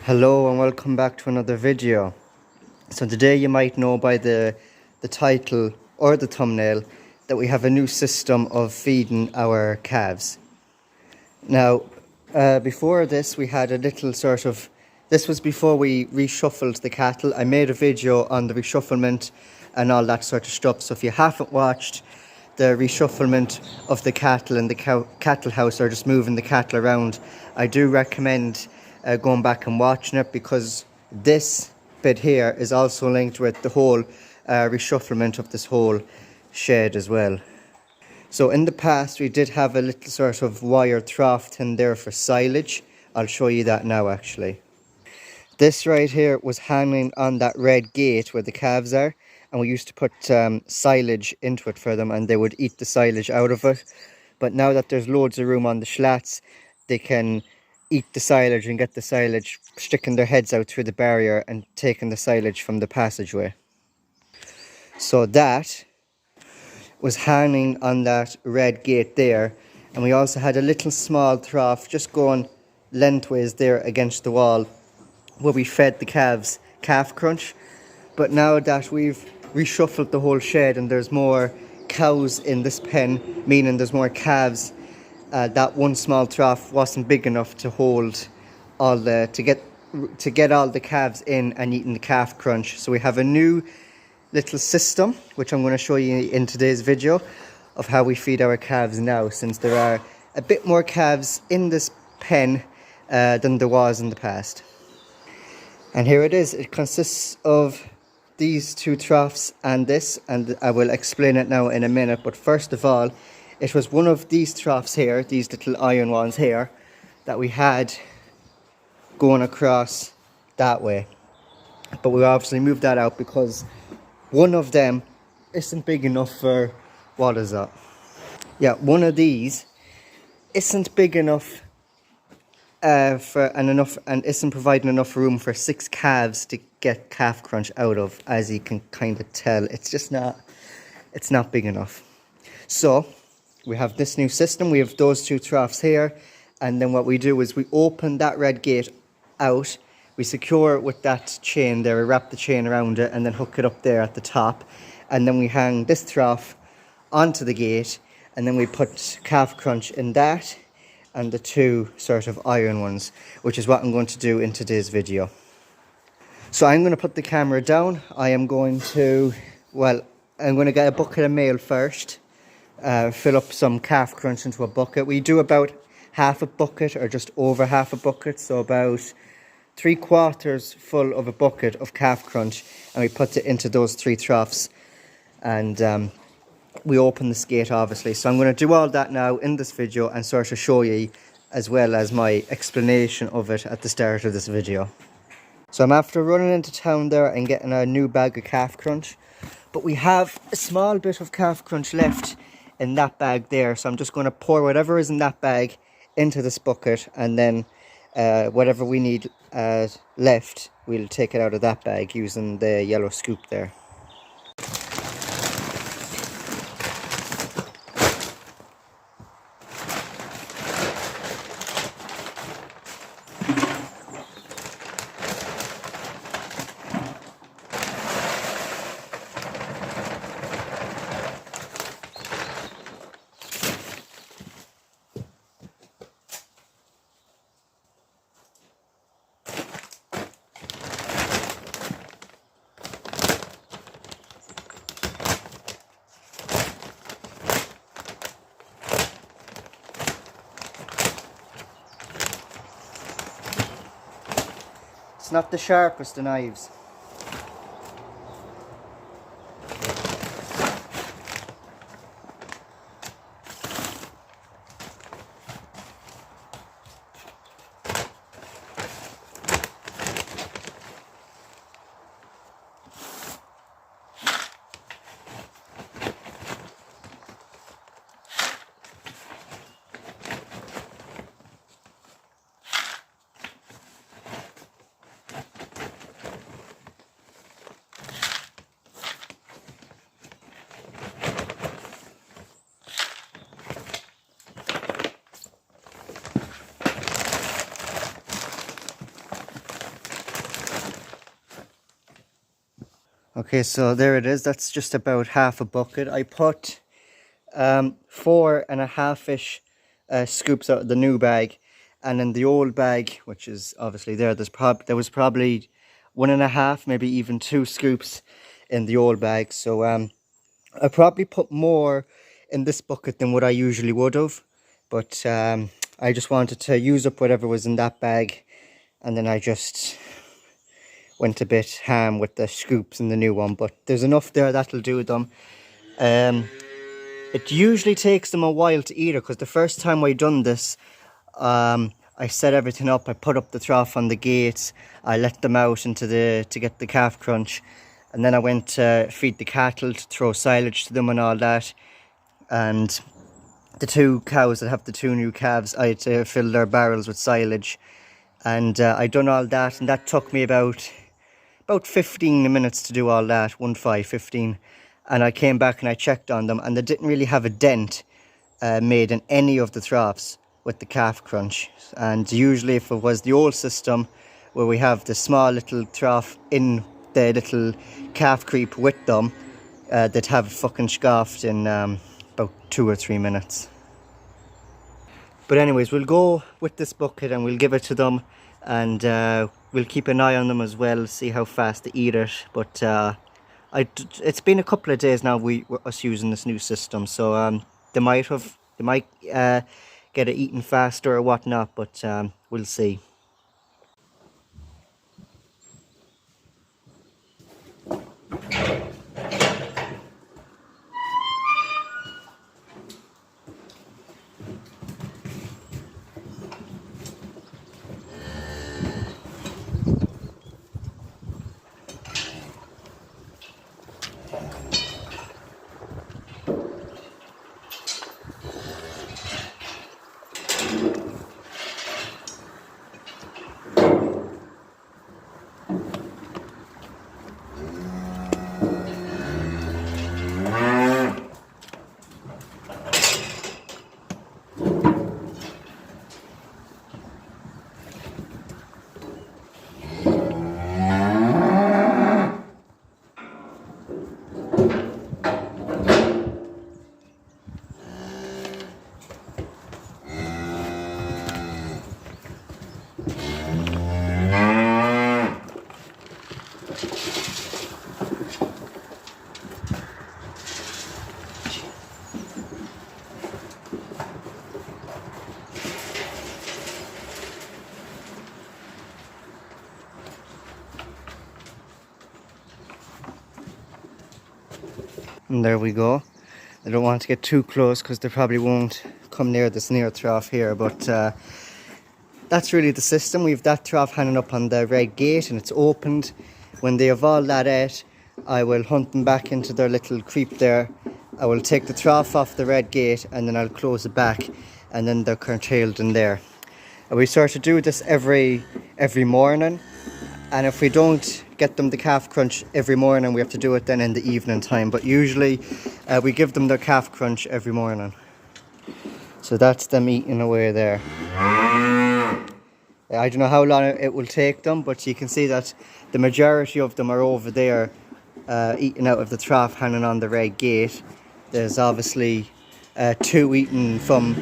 Hello and welcome back to another video. So today you might know by the title or the thumbnail that we have a new system of feeding our calves. Now before this we had a little this was before we reshuffled the cattle. I made a video on the reshufflement and all that sort of stuff, so if you haven't watched the reshufflement of the cattle in the cattle house, or just moving the cattle around, I do recommend going back and watching it, because this bit here is also linked with the whole reshufflement of this whole shed as well. So in the past we did have a little sort of wire trough in there for silage. I'll show you that now actually. This right here was hanging on that red gate where the calves are, and we used to put silage into it for them and they would eat the silage out of it. But now that there's loads of room on the slats, they can eat the silage and get the silage, sticking their heads out through the barrier and taking the silage from the passageway. So that was hanging on that red gate there, and we also had a little small trough just going lengthways there against the wall where we fed the calves calf crunch. But now that we've reshuffled the whole shed and there's more cows in this pen, meaning there's more calves, that one small trough wasn't big enough to hold all the to get all the calves in and eating the calf crunch. So we have a new little system which I'm going to show you in today's video of how we feed our calves now, since there are a bit more calves in this pen than there was in the past. And here it is. It consists of these two troughs and this, and I will explain it now in a minute. But first of all, it was one of these troughs here, these little iron ones here, that we had going across that way. But we obviously moved that out because one of them isn't big enough for, what is that? Yeah, one of these isn't big enough and isn't providing enough room for 6 calves to get calf crunch out of. As you can kind of tell, it's not big enough. So we have this new system. We have those two troughs here, and then what we do is we open that red gate out, we secure it with that chain there, we wrap the chain around it and then hook it up there at the top, and then we hang this trough onto the gate, and then we put calf crunch in that and the two sort of iron ones, which is what I'm going to do in today's video. So I'm going to put the camera down. I'm going to get a bucket of meal first, fill up some calf crunch into a bucket. We do about half a bucket or just over half a bucket, so about 3/4 full of a bucket of calf crunch, and we put it into those 3 troughs, and we open the skate obviously. So I'm going to do all that now in this video and sort of show you, as well as my explanation of it at the start of this video. So I'm after running into town there and getting a new bag of calf crunch, but we have a small bit of calf crunch left in that bag there, so I'm just going to pour whatever is in that bag into this bucket, and then whatever we need left, we'll take it out of that bag using the yellow scoop there. It's not the sharpest of knives. Okay, so there it is. That's just about half a bucket. I put 4.5-ish scoops out of the new bag, and in the old bag, which is obviously there, there was probably 1.5, maybe even 2 scoops in the old bag. So I probably put more in this bucket than what I usually would have, but I just wanted to use up whatever was in that bag, and then I just went a bit ham with the scoops in the new one. But there's enough there that'll do them. It usually takes them a while to eat it, because the first time I done this, I set everything up. I put up the trough on the gates. I let them out into to get the calf crunch, and then I went to feed the cattle, to throw silage to them and all that. And the 2 cows that have the 2 new calves, I had to fill their barrels with silage, and I done all that, and that took me about 15 minutes to do all that. 15. And I came back and I checked on them, and they didn't really have a dent made in any of the troughs with the calf crunch. And usually if it was the old system, where we have the small little trough in the little calf creep with them, they'd have it fucking scoffed in about 2 or 3 minutes. But anyways, we'll go with this bucket and we'll give it to them, and we'll keep an eye on them as well, see how fast they eat it. But it's been a couple of days now us using this new system, so they might get it eaten faster or whatnot, but we'll see. And there we go. I don't want to get too close because they probably won't come near this near trough here, but that's really the system. We've that trough hanging up on the red gate, and it's opened. When they have all that ate, I will hunt them back into their little creep there. I will take the trough off the red gate, and then I'll close it back, and then they're curtailed in there. And we sort of do this every morning, and if we don't get them the calf crunch every morning, we have to do it then in the evening time. But usually we give them their calf crunch every morning. So that's them eating away there. I don't know how long it will take them, but you can see that the majority of them are over there eating out of the trough hanging on the red gate. There's obviously 2 eating from...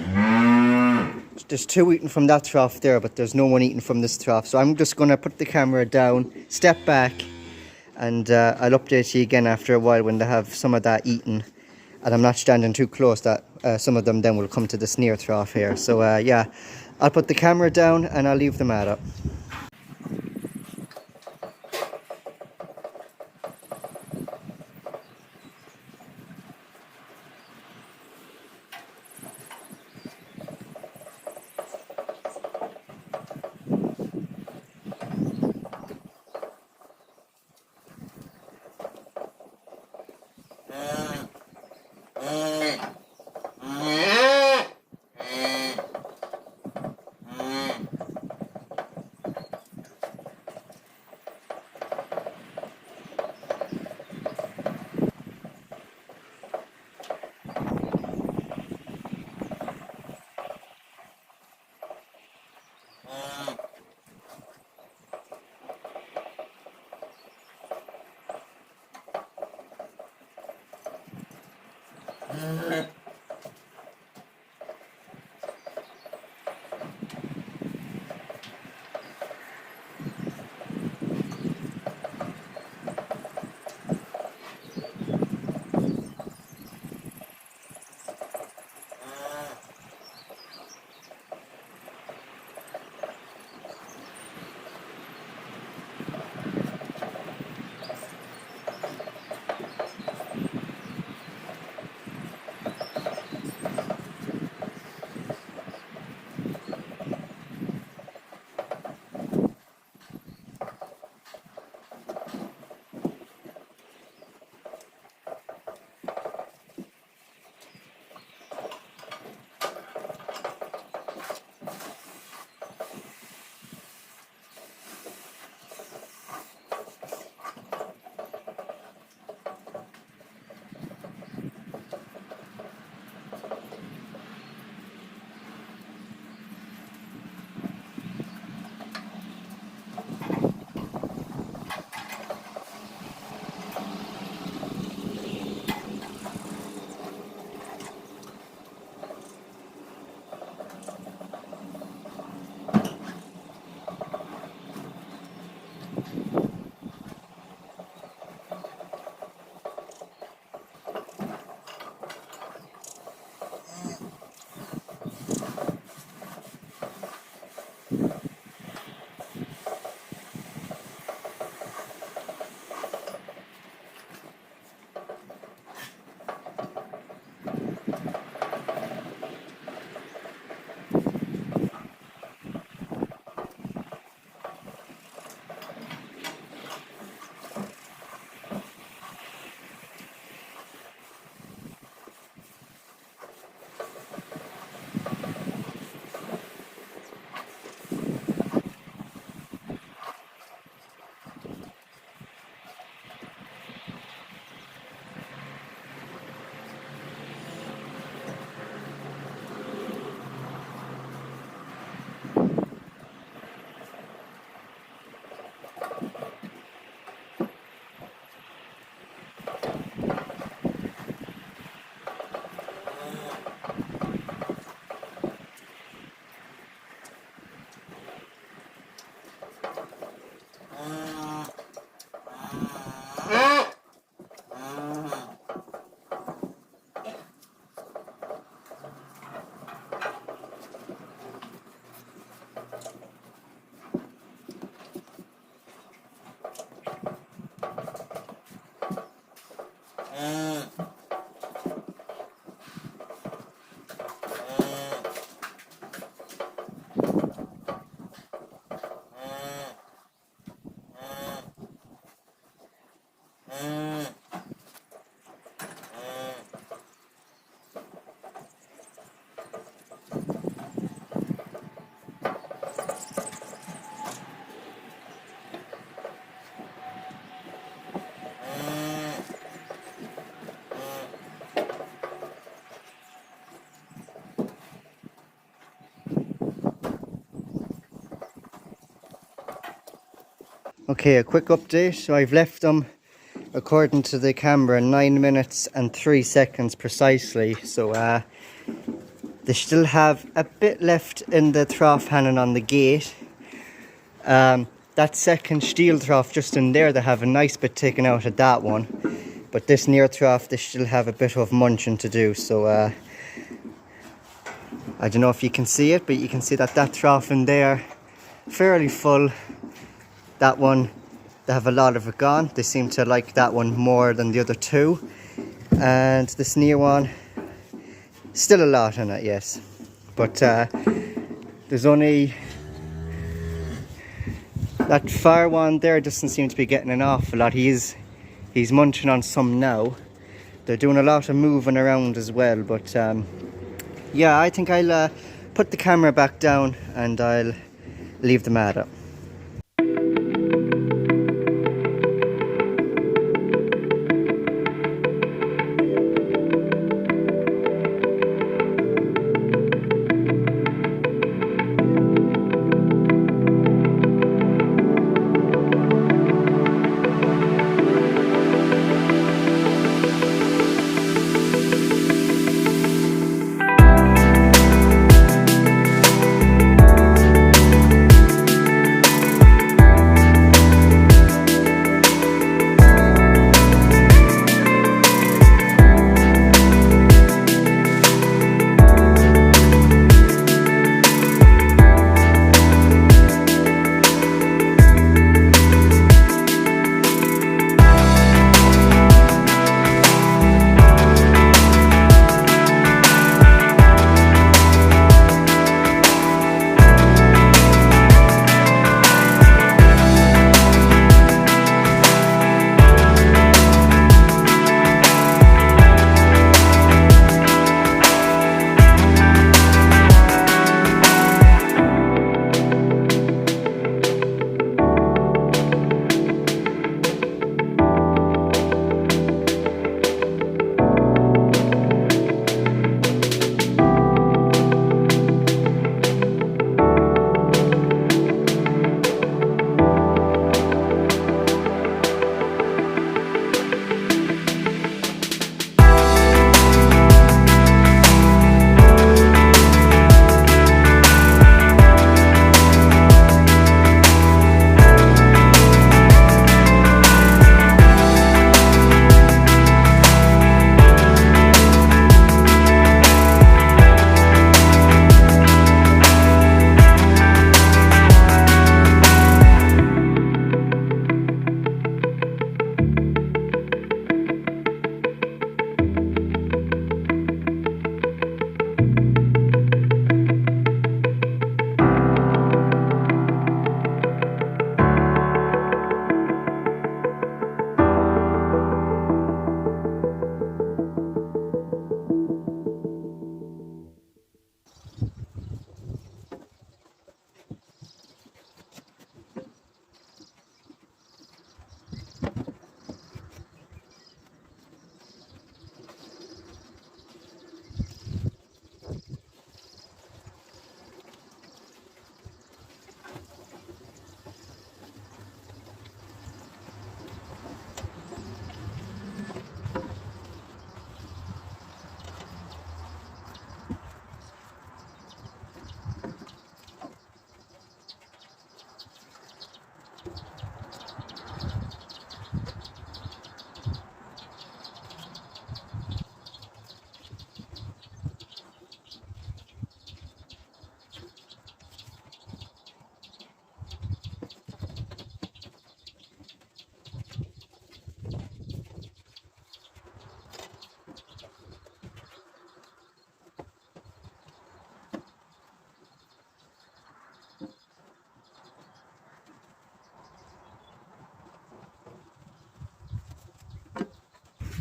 There's 2 eating from that trough there, but there's no one eating from this trough. So I'm just going to put the camera down, step back, and I'll update you again after a while when they have some of that eaten. And I'm not standing too close, that some of them then will come to this near trough here. So yeah, I'll put the camera down and I'll leave them at it. Okay, a quick update. So I've left them, according to the camera, 9 minutes and 3 seconds precisely. So they still have a bit left in the trough hanging on the gate. That second steel trough just in there, they have a nice bit taken out of that one. But this near trough, they still have a bit of munching to do. So I don't know if you can see it, but you can see that that trough in there, fairly full. That one, they have a lot of it gone. They seem to like that one more than the other two. And this near one, still a lot in it, yes. But there's only... that far one there doesn't seem to be getting an awful lot. He's munching on some now. They're doing a lot of moving around as well. But yeah, I think I'll put the camera back down and I'll leave them at it.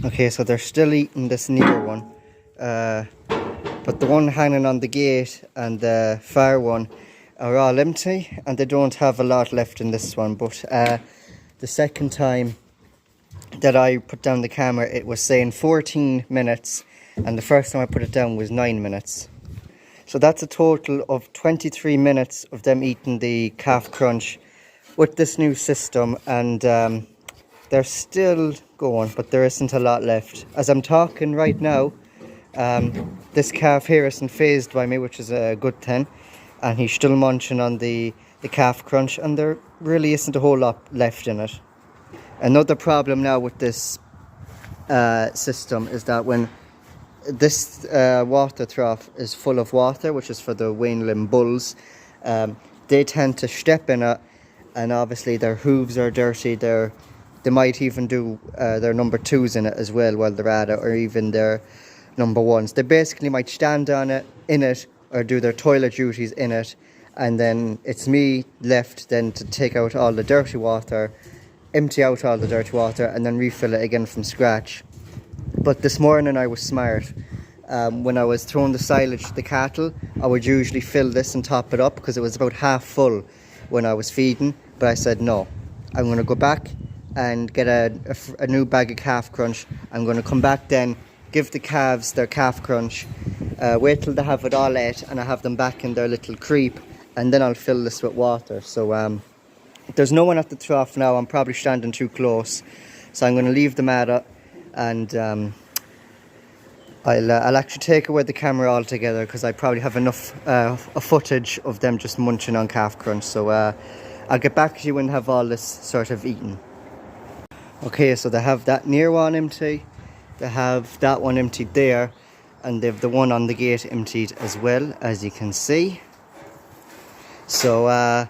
Okay, so they're still eating this near one, but the one hanging on the gate and the far one are all empty, and they don't have a lot left in this one. But the second time that I put down the camera, it was saying 14 minutes, and the first time I put it down was 9 minutes. So that's a total of 23 minutes of them eating the calf crunch with this new system, and they're still going, but there isn't a lot left. As I'm talking right now, this calf here isn't phased by me, which is a good thing, and he's still munching on the calf crunch, and there really isn't a whole lot left in it. Another problem now with this system is that when this water trough is full of water, which is for the Wainlim bulls, they tend to step in it, and obviously their hooves are dirty. They might even do their number 2s in it as well while they're at it, or even their number 1s. They basically might stand on it, in it, or do their toilet duties in it, and then it's me left then to take out all the dirty water, empty out all the dirty water, and then refill it again from scratch. But this morning I was smart. When I was throwing the silage to the cattle, I would usually fill this and top it up because it was about half full when I was feeding. But I said no, I'm going to go back and get a new bag of calf crunch. I'm going to come back then, give the calves their calf crunch, wait till they have it all ate, and I have them back in their little creep, and then I'll fill this with water. So there's no one at the trough now. I'm probably standing too close, so I'm going to leave them at it, and I'll actually take away the camera altogether because I probably have enough footage of them just munching on calf crunch. So I'll get back to you when they have all this sort of eaten. Okay, so they have that near one empty, they have that one emptied there, and they have the one on the gate emptied as well, as you can see. So I'm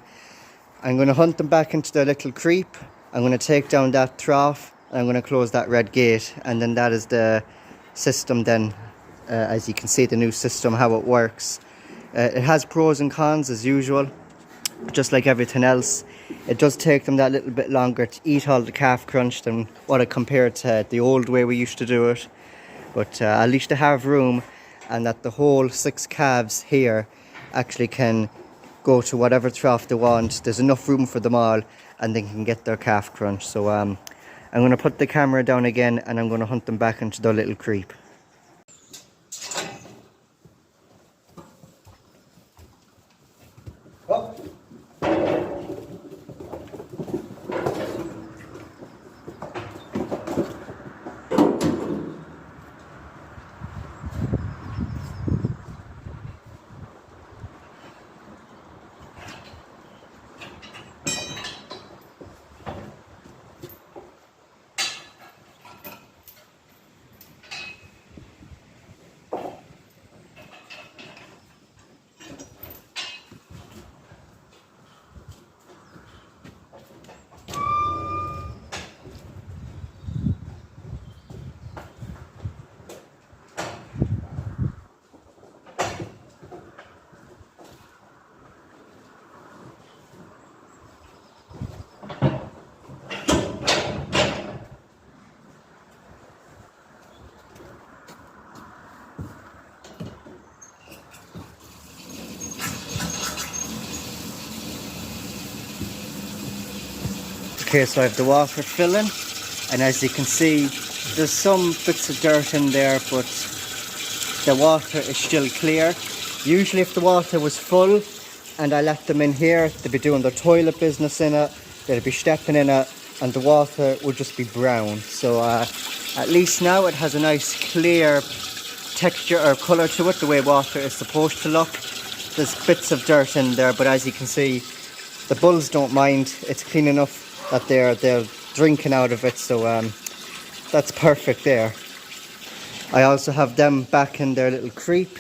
going to hunt them back into their little creep. I'm going to take down that trough, and I'm going to close that red gate, and then that is the system then, as you can see, the new system, how it works. It has pros and cons as usual, just like everything else. It does take them that little bit longer to eat all the calf crunch than what I compared to the old way we used to do it, but at least they have room, and that the whole 6 calves here actually can go to whatever trough they want. There's enough room for them all, and they can get their calf crunch. So I'm going to put the camera down again, and I'm going to hunt them back into their little creep. Oh. Okay, so I have the water filling, and as you can see, there's some bits of dirt in there, but the water is still clear. Usually if the water was full and I let them in here, they'd be doing their toilet business in it, they'd be stepping in it, and the water would just be brown. So at least now it has a nice clear texture or colour to it, the way water is supposed to look. There's bits of dirt in there, but as you can see, the bulls don't mind. It's clean enough that they're drinking out of it, so that's perfect there. I also have them back in their little creep.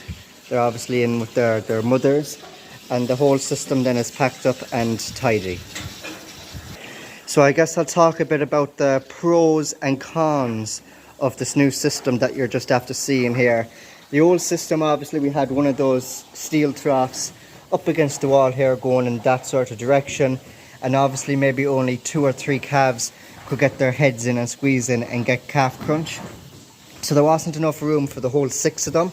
They're obviously in with their mothers, and the whole system then is packed up and tidy. So I guess I'll talk a bit about the pros and cons of this new system that you're just after seeing here. The old system, obviously we had one of those steel troughs up against the wall here going in that sort of direction, and obviously maybe only 2 or 3 calves could get their heads in and squeeze in and get calf crunch. So there wasn't enough room for the whole 6 of them,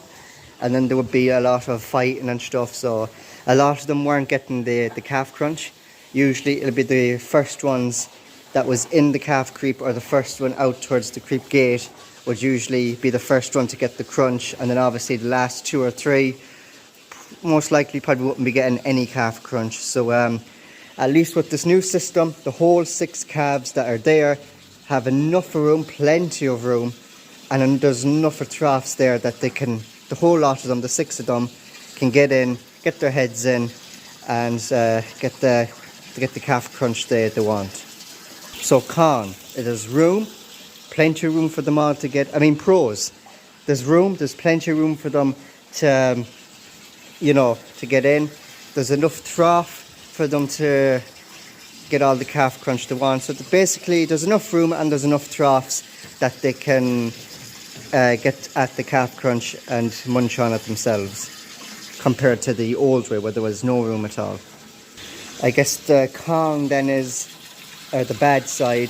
and then there would be a lot of fighting and stuff, so a lot of them weren't getting the calf crunch. Usually it'll be the first ones that was in the calf creep, or the first one out towards the creep gate would usually be the first one to get the crunch, and then obviously the last 2 or 3 most likely probably wouldn't be getting any calf crunch. So at least with this new system, the whole 6 calves that are there have enough room, plenty of room, and then there's enough of troughs there that they can, the whole lot of them, the 6 of them, can get in, get their heads in, and get the calf crunch they want. So con, it is room, plenty of room for them all to get. I mean, pros, there's plenty of room for them to, you know, to get in. There's enough trough for them to get all the calf crunch they want. So basically there's enough room and there's enough troughs that they can get at the calf crunch and munch on it themselves, compared to the old way where there was no room at all. I guess the con then is the bad side.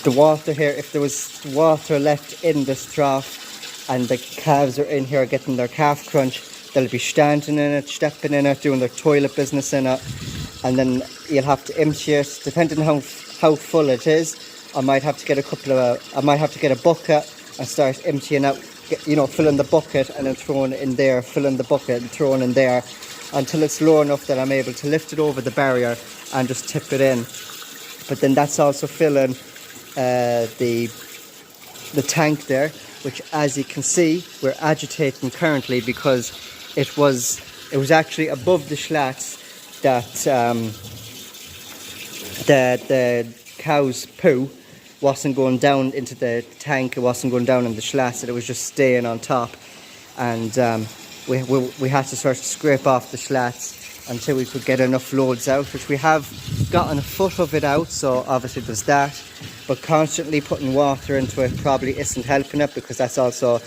The water here, if there was water left in this trough and the calves are in here getting their calf crunch, they'll be standing in it, stepping in it, doing their toilet business in it, and then you'll have to empty it. Depending on how full it is, I might have to get a bucket and start emptying out, you know, filling the bucket and then throwing it in there, filling the bucket and throwing in there, until it's low enough that I'm able to lift it over the barrier and just tip it in. But then that's also filling the tank there, which, as you can see, we're agitating currently because it was actually above the slats that the cow's poo wasn't going down into the tank. It wasn't going down in the slats, it was just staying on top, and we had to sort of scrape off the slats until we could get enough loads out, which we have gotten a foot of it out, so obviously there's that. But constantly putting water into it probably isn't helping it, because that's also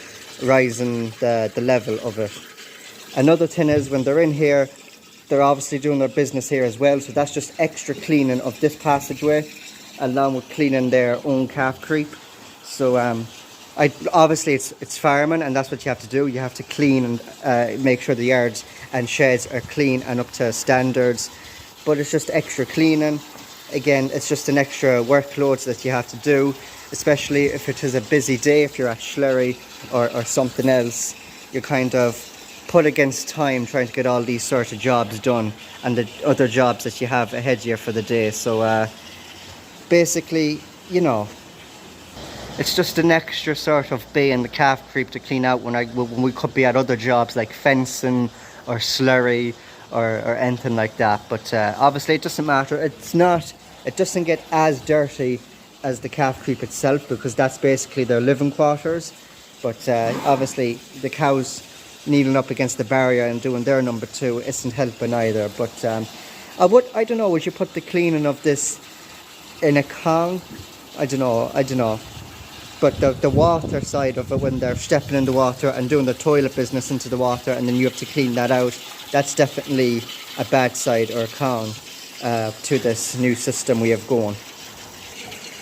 rising the level of it. Another thing is, when they're in here, they're obviously doing their business here as well, so that's just extra cleaning of this passageway, along with cleaning their own calf creep. So obviously it's farming, and that's what you have to do. You have to clean and make sure the yards and sheds are clean and up to standards, but it's just extra cleaning. Again, it's just an extra workload that you have to do, especially if it is a busy day. If you're at Slurry or something else, you're kind of put against time trying to get all these sort of jobs done and the other jobs that you have ahead of you for the day. So basically, you know, it's just an extra sort of bay in the calf creep to clean out when we could be at other jobs like fencing or slurry or anything like that. But obviously it doesn't matter. It doesn't get as dirty as the calf creep itself, because that's basically their living quarters. But obviously the cows kneeling up against the barrier and doing their number 2 isn't helping either. But I don't know, would you put the cleaning of this in a con? I don't know. But the water side of it, when they're stepping in the water and doing the toilet business into the water, and then you have to clean that out, that's definitely a bad side or a con to this new system we have going.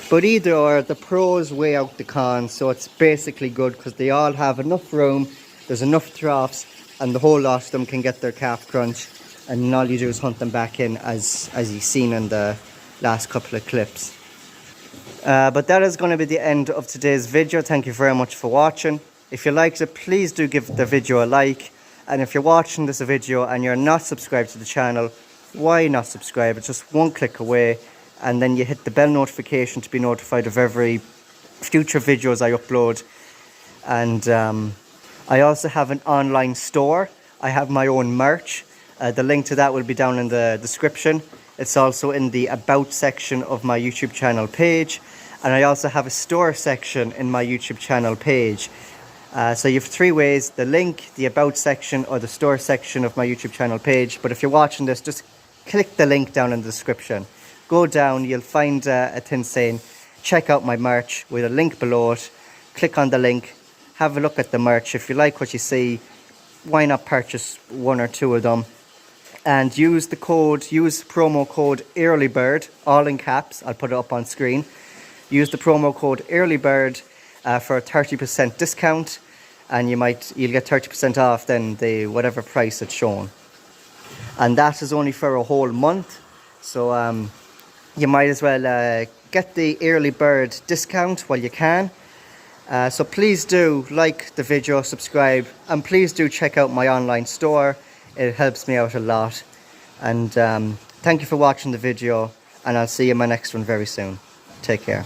But either or, the pros weigh out the cons, so it's basically good because they all have enough room, there's enough troughs, and the whole lot of them can get their calf crunch, and all you do is hunt them back in, as you've seen in the last couple of clips. But that is going to be the end of today's video. Thank you very much for watching. If you liked it, please do give the video a like, and if you're watching this video and you're not subscribed to the channel, why not subscribe? It's just one click away, and then you hit the bell notification to be notified of every future videos I upload. And I also have an online store. I have my own merch. The link to that will be down in the description. It's also in the About section of my YouTube channel page. And I also have a store section in my YouTube channel page. So you have 3 ways: the link, the About section, or the store section of my YouTube channel page. But if you're watching this, just click the link down in the description. Go down, you'll find a thing saying check out my merch with a link below it. Click on the link, have a look at the merch. If you like what you see, why not purchase 1 or 2 of them? And use promo code EARLYBIRD, all in caps. I'll put it up on screen. Use the promo code EARLYBIRD for a 30% discount, and you'll get 30% off then the whatever price it's shown. And that is only for a whole month, so you might as well get the early bird discount while you can. So please do like the video, subscribe, and please do check out my online store. It helps me out a lot. And thank you for watching the video, and I'll see you in my next one very soon. Take care.